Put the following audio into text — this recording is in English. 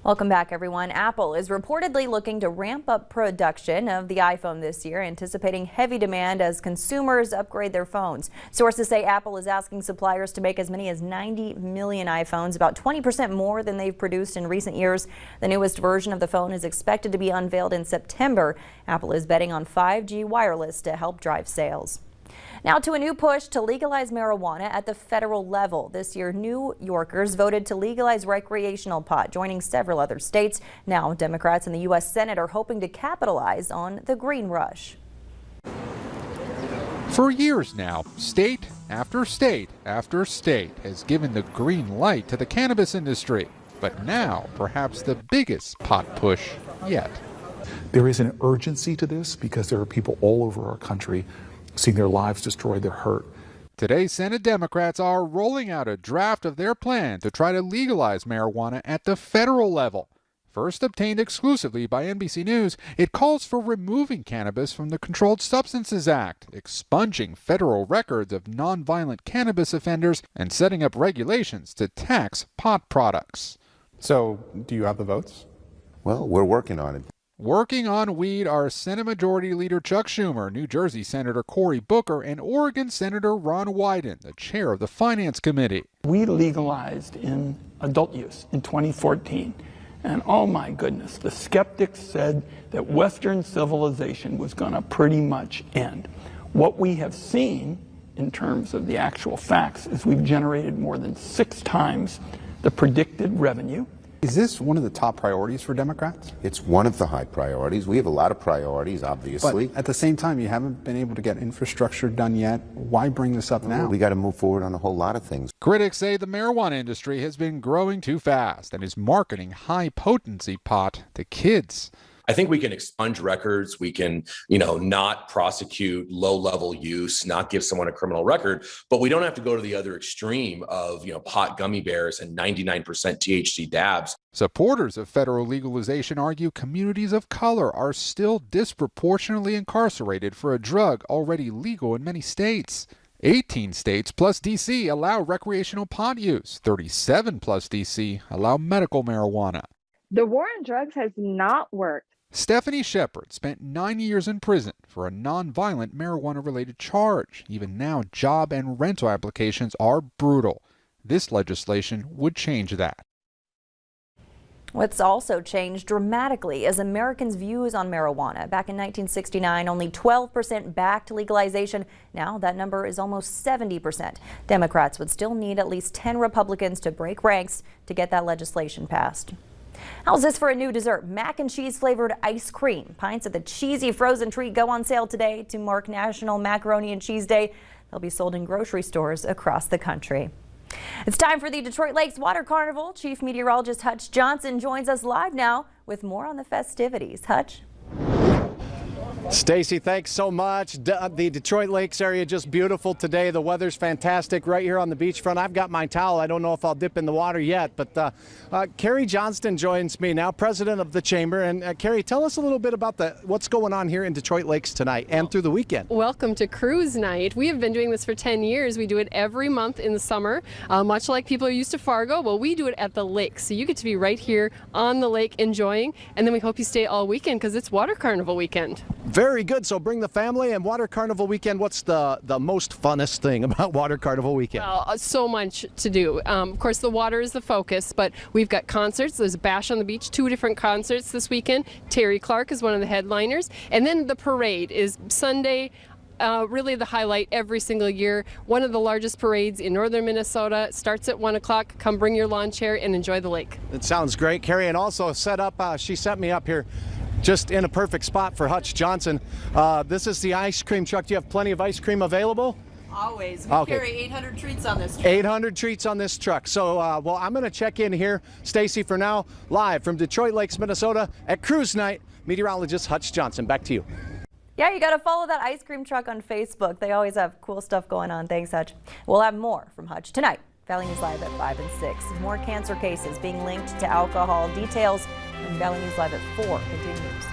Welcome back, everyone. Apple is reportedly looking to ramp up production of the iPhone this year, anticipating heavy demand as consumers upgrade their phones. Sources say Apple is asking suppliers to make as many as 90 million iPhones, about 20% more than they've produced in recent years. The newest version of the phone is expected to be unveiled in September. Apple is betting on 5G wireless to help drive sales. Now to a new push to legalize marijuana at the federal level. This year, New Yorkers voted to legalize recreational pot, joining several other states. Now, Democrats in the U.S. Senate are hoping to capitalize on the green rush. For years now, state after state after state has given the green light to the cannabis industry. But now, perhaps the biggest pot push yet. There is an urgency to this because there are people all over our country seeing their lives destroyed, they're hurt. Today, Senate Democrats are rolling out a draft of their plan to try to legalize marijuana at the federal level. First obtained exclusively by NBC News, it calls for removing cannabis from the Controlled Substances Act, expunging federal records of nonviolent cannabis offenders, and setting up regulations to tax pot products. So, do you have the votes? Well, we're working on it. Working on weed are Senate Majority Leader Chuck Schumer, New Jersey Senator Cory Booker, and Oregon Senator Ron Wyden, the chair of the Finance Committee. We legalized in adult use in 2014, and oh my goodness, the skeptics said that Western civilization was going to pretty much end. What we have seen in terms of the actual facts is we've generated more than 6 times the predicted revenue. Is this one of the top priorities for Democrats? It's one of the high priorities. We have a lot of priorities, obviously. But at the same time, you haven't been able to get infrastructure done yet. Why bring this up now? We got to move forward on a whole lot of things. Critics say the marijuana industry has been growing too fast and is marketing high-potency pot to kids. I think we can expunge records. We can, not prosecute low-level use, not give someone a criminal record, but we don't have to go to the other extreme of, pot gummy bears and 99% THC dabs. Supporters of federal legalization argue communities of color are still disproportionately incarcerated for a drug already legal in many states. 18 states plus D.C. allow recreational pot use. 37 plus D.C. allow medical marijuana. The war on drugs has not worked. Stephanie Shepard spent 9 years in prison for a nonviolent marijuana-related charge. Even now, job and rental applications are brutal. This legislation would change that. What's also changed dramatically is Americans' views on marijuana. Back in 1969, only 12% backed legalization. Now that number is almost 70%. Democrats would still need at least 10 Republicans to break ranks to get that legislation passed. How's this for a new dessert? Mac and cheese flavored ice cream. Pints of the cheesy frozen treat go on sale today to mark National Macaroni and Cheese Day. They'll be sold in grocery stores across the country. It's time for the Detroit Lakes Water Carnival. Chief Meteorologist Hutch Johnson joins us live now with more on the festivities. Hutch? Stacy, thanks so much. The Detroit Lakes area just beautiful today. The weather's fantastic right here on the beachfront. I've got my towel. I don't know if I'll dip in the water yet, but Carrie Johnston joins me now, president of the Chamber. And Carrie, tell us a little bit about what's going on here in Detroit Lakes tonight and through the weekend. Welcome to Cruise Night. We have been doing this for 10 years. We do it every month in the summer, much like people are used to Fargo. Well, we do it at the lake, so you get to be right here on the lake enjoying, and then we hope you stay all weekend because it's Water Carnival weekend. Very good. So bring the family. And Water Carnival weekend, what's the most funnest thing about Water Carnival weekend? Well, so much to do. Of course, the water is the focus, but we've got concerts. There's a Bash on the Beach, 2 different concerts this weekend. Terry Clark is one of the headliners. And then the parade is Sunday. Really the highlight every single year. One of the largest parades in northern Minnesota. Starts at 1 o'clock. Come bring your lawn chair and enjoy the lake. It sounds great, Carrie. And also set up, she set me up here just in a perfect spot for Hutch Johnson. This is the ice cream truck. Do you have plenty of ice cream available? Always. We carry 800 treats on this truck. 800 treats on this truck. So, well, I'm going to check in here, Stacy, for now, live from Detroit Lakes, Minnesota at Cruise Night. Meteorologist Hutch Johnson, back to you. Yeah, you got to follow that ice cream truck on Facebook. They always have cool stuff going on. Thanks, Hutch. We'll have more from Hutch tonight. Valley News Live at 5 and 6. More cancer cases being linked to alcohol. Details in Valley News Live at 4 continues.